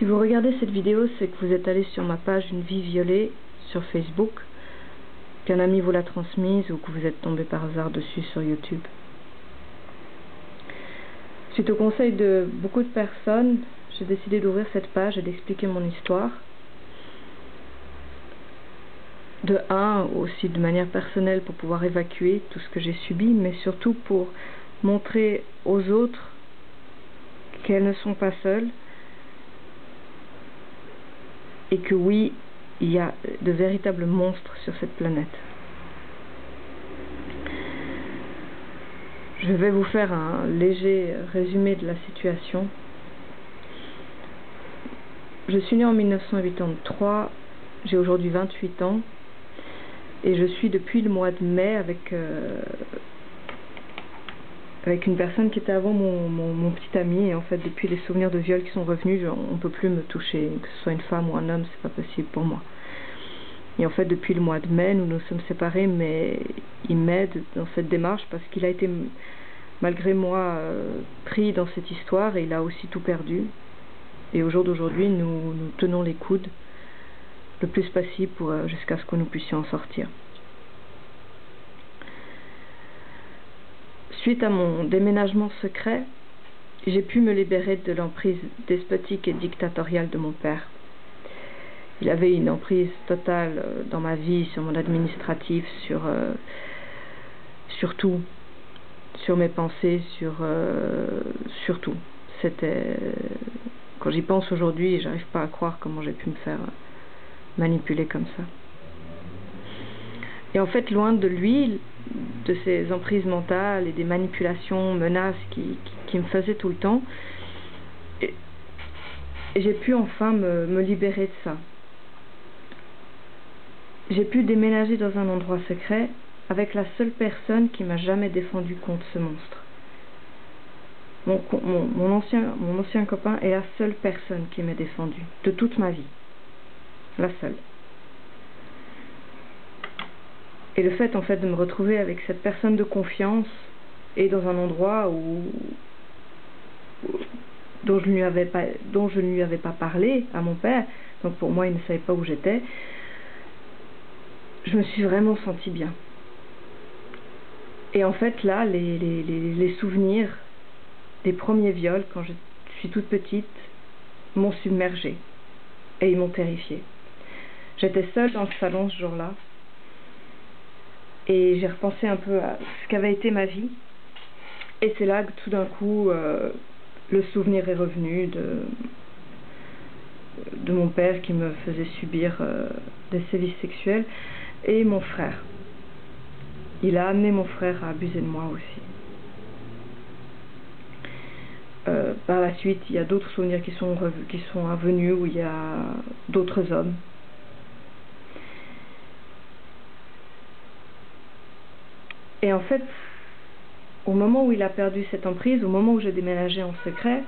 Si vous regardez cette vidéo, c'est que vous êtes allé sur ma page Une vie violée sur Facebook, qu'un ami vous l'a transmise ou que vous êtes tombé par hasard dessus sur YouTube. Suite au conseil de beaucoup de personnes, j'ai décidé d'ouvrir cette page et d'expliquer mon histoire. De un, aussi de manière personnelle pour pouvoir évacuer tout ce que j'ai subi, mais surtout pour montrer aux autres qu'elles ne sont pas seules et que oui, il y a de véritables monstres sur cette planète. Je vais vous faire un léger résumé de la situation. Je suis née en 1983, j'ai aujourd'hui 28 ans et je suis depuis le mois de mai avec une personne qui était avant mon petit ami, et en fait depuis les souvenirs de viol qui sont revenus, on ne peut plus me toucher, que ce soit une femme ou un homme, c'est pas possible pour moi. Et en fait depuis le mois de mai, nous nous sommes séparés, mais il m'aide dans cette démarche parce qu'il a été, malgré moi, pris dans cette histoire et il a aussi tout perdu. Et au jour d'aujourd'hui, nous tenons les coudes le plus possible jusqu'à ce que nous puissions en sortir. Suite à mon déménagement secret, j'ai pu me libérer de l'emprise despotique et dictatoriale de mon père. Il avait une emprise totale dans ma vie, sur mon administratif, sur tout, sur mes pensées, sur tout. C'était... Quand j'y pense aujourd'hui, j'arrive pas à croire comment j'ai pu me faire manipuler comme ça. Et en fait, loin de lui, de ces emprises mentales et des manipulations, menaces qui me faisaient tout le temps, et j'ai pu enfin me libérer de ça. J'ai pu déménager dans un endroit secret avec la seule personne qui m'a jamais défendu contre ce monstre. Mon ancien copain est la seule personne qui m'a défendu de toute ma vie. La seule. Et le fait en fait de me retrouver avec cette personne de confiance et dans un endroit dont je ne lui avais pas parlé à mon père, donc pour moi il ne savait pas où j'étais, je me suis vraiment sentie bien. Et en fait là, les souvenirs des premiers viols, quand je suis toute petite, m'ont submergée et ils m'ont terrifiée. J'étais seule dans le salon ce jour-là et j'ai repensé un peu à ce qu'avait été ma vie, et c'est là que tout d'un coup le souvenir est revenu de mon père qui me faisait subir des sévices sexuels, et mon frère. Il a amené mon frère à abuser de moi aussi. Par la suite, il y a d'autres souvenirs qui sont revenus, où il y a d'autres hommes. Et en fait, au moment où il a perdu cette emprise, au moment où j'ai déménagé en secret,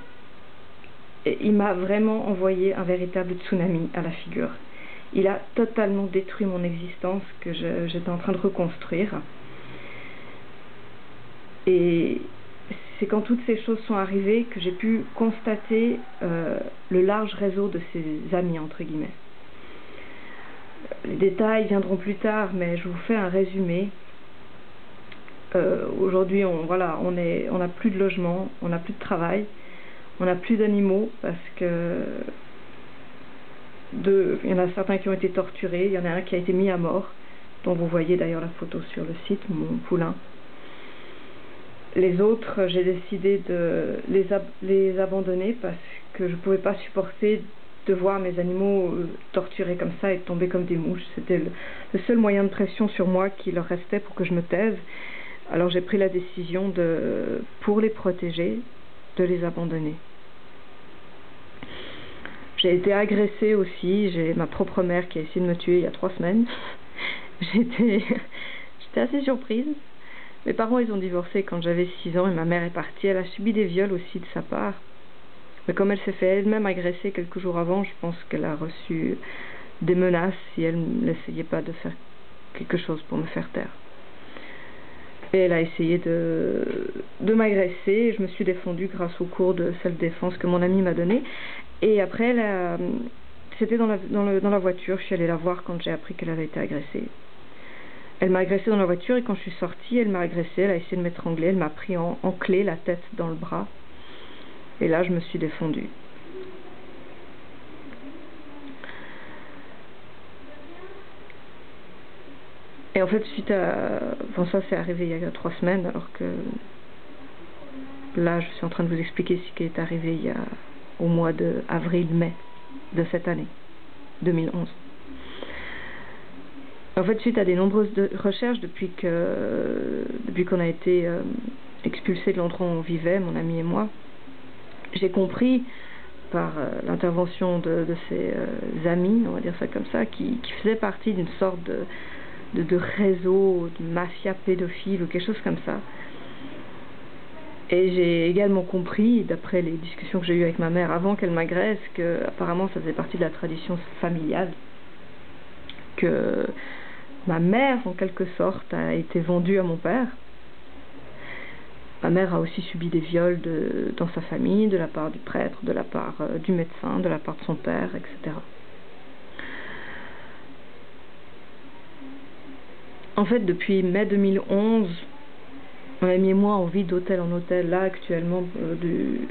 il m'a vraiment envoyé un véritable tsunami à la figure. Il a totalement détruit mon existence que j'étais en train de reconstruire. Et c'est quand toutes ces choses sont arrivées que j'ai pu constater le large réseau de ses amis, entre guillemets. Les détails viendront plus tard, mais je vous fais un résumé. Aujourd'hui, on n'a plus de logement, on n'a plus de travail, on n'a plus d'animaux parce que il y en a certains qui ont été torturés, il y en a un qui a été mis à mort, dont vous voyez d'ailleurs la photo sur le site, mon poulain. Les autres, j'ai décidé de les abandonner parce que je ne pouvais pas supporter de voir mes animaux torturés comme ça et tomber comme des mouches. C'était le seul moyen de pression sur moi qui leur restait pour que je me taise. Alors j'ai pris la décision pour les protéger, de les abandonner. J'ai été agressée aussi, j'ai ma propre mère qui a essayé de me tuer il y a 3 semaines. J'étais assez surprise. Mes parents, ils ont divorcé quand j'avais 6 ans et ma mère est partie. Elle a subi des viols aussi de sa part. Mais comme elle s'est fait elle-même agresser quelques jours avant, je pense qu'elle a reçu des menaces si elle n'essayait pas de faire quelque chose pour me faire taire. Et elle a essayé de m'agresser, et je me suis défendue grâce au cours de self-défense que mon ami m'a donné. Et après, c'était dans la voiture, je suis allée la voir quand j'ai appris qu'elle avait été agressée. Elle m'a agressée dans la voiture et quand je suis sortie, elle m'a agressée, elle a essayé de m'étrangler, elle m'a pris en clé la tête dans le bras. Et là, je me suis défendue. Et en fait, bon, ça c'est arrivé il y a 3 semaines, alors que là, je suis en train de vous expliquer ce qui est arrivé au mois d'avril-mai de cette année, 2011. En fait, suite à des nombreuses recherches depuis qu'on a été expulsés de l'endroit où on vivait, mon ami et moi, j'ai compris par l'intervention de ses amis, on va dire ça comme ça, qui faisaient partie d'une sorte de réseau, de mafia pédophile ou quelque chose comme ça. Et j'ai également compris, d'après les discussions que j'ai eues avec ma mère avant qu'elle m'agresse, que apparemment ça faisait partie de la tradition familiale, que ma mère, en quelque sorte, a été vendue à mon père. Ma mère a aussi subi des viols dans sa famille, de la part du prêtre, de la part du médecin, de la part de son père, etc. En fait, depuis mai 2011, mon ami et moi, on vit d'hôtel en hôtel. Là, actuellement, du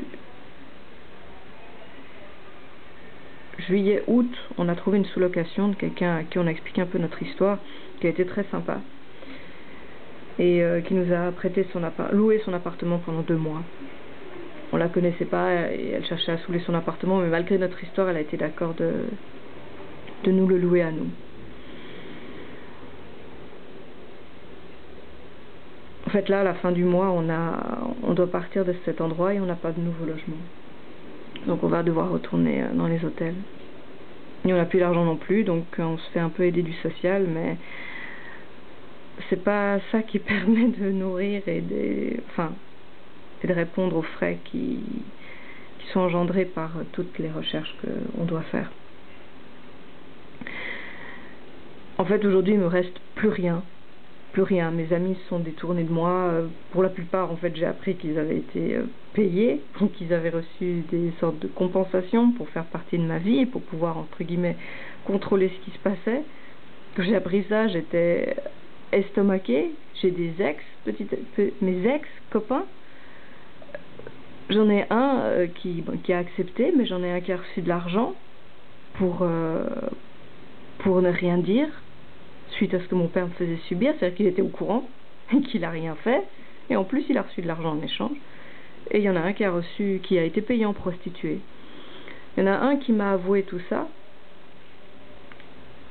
juillet-août, on a trouvé une sous-location de quelqu'un à qui on a expliqué un peu notre histoire, qui a été très sympa, et qui nous a prêté loué son appartement pendant 2 mois. On la connaissait pas et elle cherchait à louer son appartement, mais malgré notre histoire, elle a été d'accord de nous le louer à nous. En fait, là, à la fin du mois, on doit partir de cet endroit et on n'a pas de nouveau logement. Donc on va devoir retourner dans les hôtels. Et on n'a plus d'argent non plus, donc on se fait un peu aider du social, mais c'est pas ça qui permet de nourrir et de répondre aux frais qui sont engendrés par toutes les recherches qu'on doit faire. En fait, aujourd'hui, il me reste plus rien. Plus rien. Mes amis se sont détournés de moi. Pour la plupart, en fait, j'ai appris qu'ils avaient été payés, donc ils avaient reçu des sortes de compensations pour faire partie de ma vie et pour pouvoir, entre guillemets, contrôler ce qui se passait. Quand j'ai appris ça, j'étais estomaquée. J'ai des mes ex-copains. J'en ai un qui a accepté, mais j'en ai un qui a reçu de l'argent pour ne rien dire, suite à ce que mon père me faisait subir, c'est-à-dire qu'il était au courant et qu'il n'a rien fait, et en plus il a reçu de l'argent en échange. Et il y en a un qui a été payé en prostituée. Il y en a un qui m'a avoué tout ça,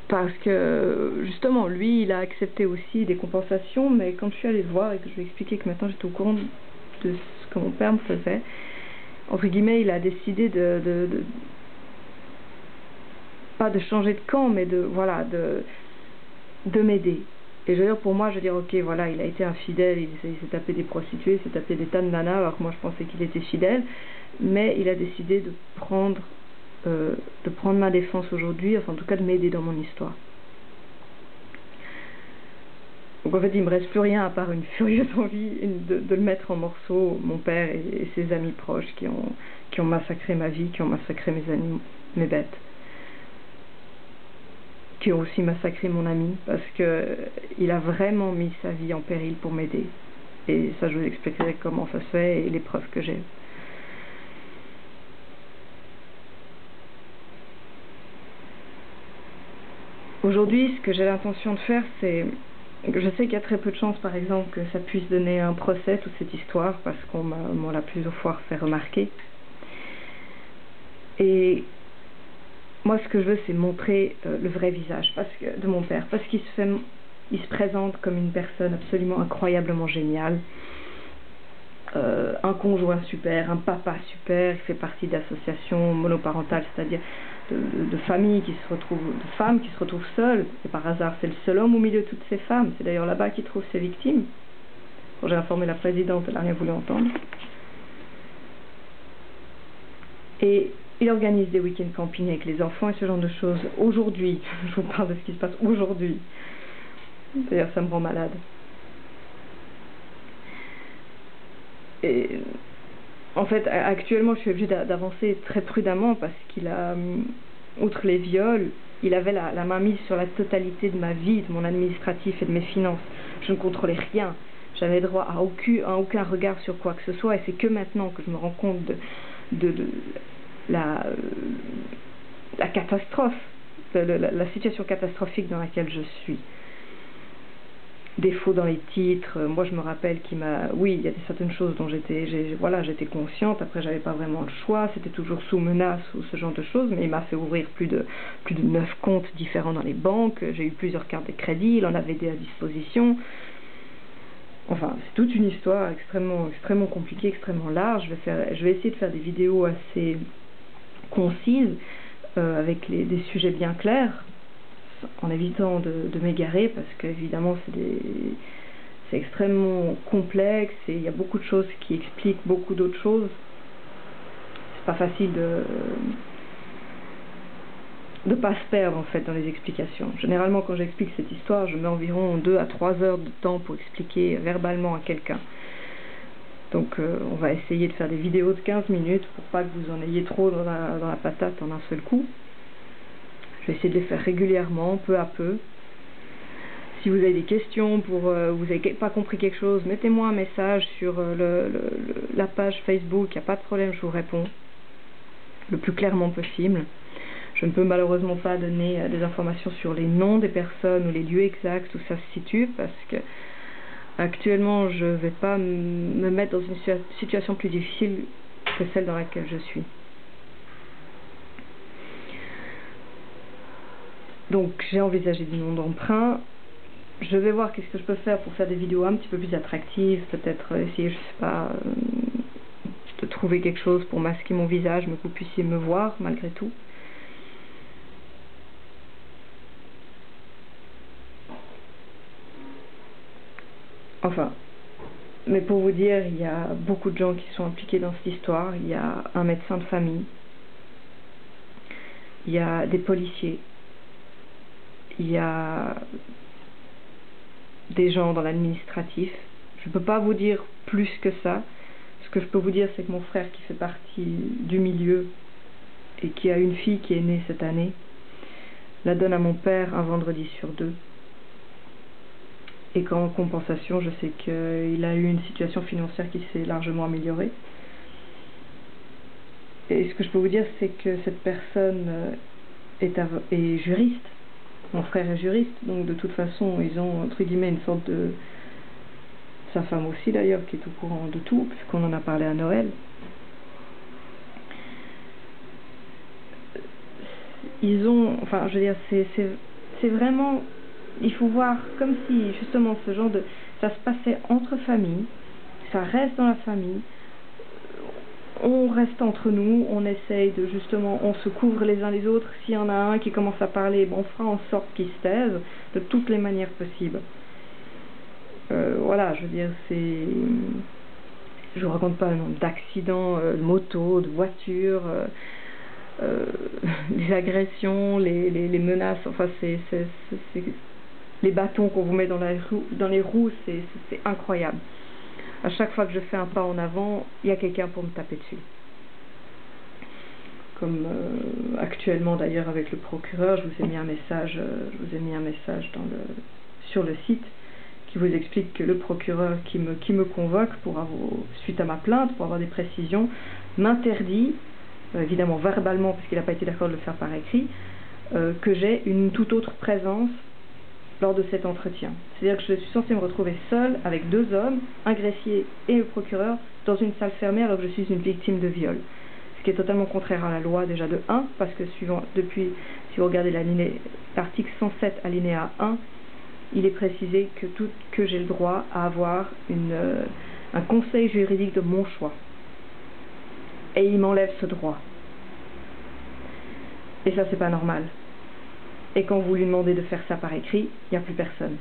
parce que justement, lui, il a accepté aussi des compensations, mais quand je suis allée le voir et que je lui ai expliqué que maintenant j'étais au courant de ce que mon père me faisait, entre guillemets, il a décidé pas de changer de camp, mais de m'aider. Et je veux dire, pour moi, je veux dire, ok, voilà, il a été infidèle, il s'est tapé des prostituées, il s'est tapé des tas de nanas, alors que moi je pensais qu'il était fidèle, mais il a décidé de prendre ma défense aujourd'hui, enfin en tout cas de m'aider dans mon histoire. Donc en fait, il me reste plus rien à part une furieuse envie de le mettre en morceaux, mon père et ses amis proches qui ont massacré ma vie, qui ont massacré mes bêtes, qui ont aussi massacré mon ami, parce que il a vraiment mis sa vie en péril pour m'aider. Et ça, je vous expliquerai comment ça se fait et les preuves que j'ai. Aujourd'hui, ce que j'ai l'intention de faire, c'est... Je sais qu'il y a très peu de chances, par exemple, que ça puisse donner un procès, toute cette histoire, parce qu'on m'en l'a plusieurs fois fait remarquer. Et moi, ce que je veux, c'est montrer le vrai visage de mon père, parce qu'il se présente comme une personne absolument incroyablement géniale, un conjoint super, un papa super, il fait partie d'associations monoparentales, c'est-à-dire de familles qui se retrouvent, de femmes qui se retrouvent seules, et par hasard c'est le seul homme au milieu de toutes ces femmes, c'est d'ailleurs là-bas qu'il trouve ses victimes. Quand j'ai informé la présidente, elle n'a rien voulu entendre. Et il organise des week-ends camping avec les enfants et ce genre de choses. Aujourd'hui, je vous parle de ce qui se passe aujourd'hui. D'ailleurs, ça me rend malade. Et En fait, actuellement, je suis obligée d'avancer très prudemment parce qu'il a, outre les viols, il avait la main mise sur la totalité de ma vie, de mon administratif et de mes finances. Je ne contrôlais rien. J'avais droit à aucun regard sur quoi que ce soit, et c'est que maintenant que je me rends compte de la catastrophe, la situation catastrophique dans laquelle je suis. Défaut dans les titres, moi je me rappelle oui, il y a certaines choses dont j'étais consciente, après j'avais pas vraiment le choix, c'était toujours sous menace ou ce genre de choses, mais il m'a fait ouvrir plus de 9 comptes différents dans les banques, j'ai eu plusieurs cartes de crédit, il en avait des à disposition. Enfin, c'est toute une histoire extrêmement compliquée, extrêmement large. Je vais essayer de faire des vidéos assez concises, avec des sujets bien clairs, en évitant de m'égarer, parce qu'évidemment c'est extrêmement complexe et il y a beaucoup de choses qui expliquent beaucoup d'autres choses. C'est pas facile de pas se perdre en fait dans les explications. Généralement quand j'explique cette histoire, je mets environ 2 à 3 heures de temps pour expliquer verbalement à quelqu'un. Donc on va essayer de faire des vidéos de 15 minutes pour pas que vous en ayez trop dans la patate en un seul coup. Je vais essayer de les faire régulièrement, peu à peu. Si vous avez des questions, vous n'avez pas compris quelque chose, mettez-moi un message sur la page Facebook, il n'y a pas de problème, je vous réponds le plus clairement possible. Je ne peux malheureusement pas donner des informations sur les noms des personnes ou les lieux exacts où ça se situe, parce que actuellement je ne vais pas me mettre dans une situation plus difficile que celle dans laquelle je suis. Donc j'ai envisagé des noms d'emprunt. Je vais voir qu'est-ce que je peux faire pour faire des vidéos un petit peu plus attractives, peut-être essayer, je sais pas, de trouver quelque chose pour masquer mon visage, mais que vous puissiez me voir malgré tout. Enfin, mais pour vous dire, il y a beaucoup de gens qui sont impliqués dans cette histoire. Il y a un médecin de famille, il y a des policiers, il y a des gens dans l'administratif. Je ne peux pas vous dire plus que ça. Ce que je peux vous dire, c'est que mon frère, qui fait partie du milieu et qui a une fille qui est née cette année, la donne à mon père un vendredi sur 2. Et qu'en compensation, je sais qu'il a eu une situation financière qui s'est largement améliorée. Et ce que je peux vous dire, c'est que cette personne est juriste. Mon frère est juriste, donc de toute façon, ils ont, entre guillemets, une sorte de... Sa femme aussi, d'ailleurs, qui est au courant de tout, puisqu'on en a parlé à Noël. Ils ont... Enfin, je veux dire, c'est vraiment... Il faut voir comme si, justement, ce genre de... Ça se passait entre familles, ça reste dans la famille, on reste entre nous, on essaye de, justement, on se couvre les uns les autres. S'il y en a un qui commence à parler, bon, on fera en sorte qu'il se taise de toutes les manières possibles. Voilà, je veux dire, je vous raconte pas le nombre d'accidents, de motos, de voitures, les agressions, les menaces, enfin les bâtons qu'on vous met dans les roues, c'est incroyable. À chaque fois que je fais un pas en avant, il y a quelqu'un pour me taper dessus. Comme actuellement d'ailleurs avec le procureur, je vous ai mis un message, sur le site qui vous explique que le procureur qui me convoque suite à ma plainte, pour avoir des précisions, m'interdit, évidemment verbalement parce qu'il n'a pas été d'accord de le faire par écrit, que j'ai une toute autre présence lors de cet entretien. C'est-à-dire que je suis censée me retrouver seule avec 2 hommes, un greffier et le procureur, dans une salle fermée alors que je suis une victime de viol. Ce qui est totalement contraire à la loi déjà de 1, parce que si vous regardez l'article 107 alinéa 1, il est précisé que j'ai le droit à avoir un conseil juridique de mon choix. Et il m'enlève ce droit. Et ça, c'est pas normal. Et quand vous lui demandez de faire ça par écrit, il n'y a plus personne.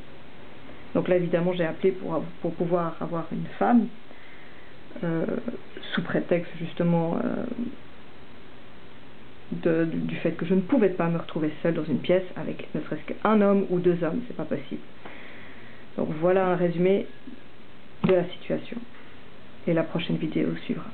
Donc là, évidemment, j'ai appelé pour pouvoir avoir une femme, sous prétexte justement du fait que je ne pouvais pas me retrouver seule dans une pièce avec ne serait-ce qu'un homme ou 2 hommes, c'est pas possible. Donc voilà un résumé de la situation. Et la prochaine vidéo suivra.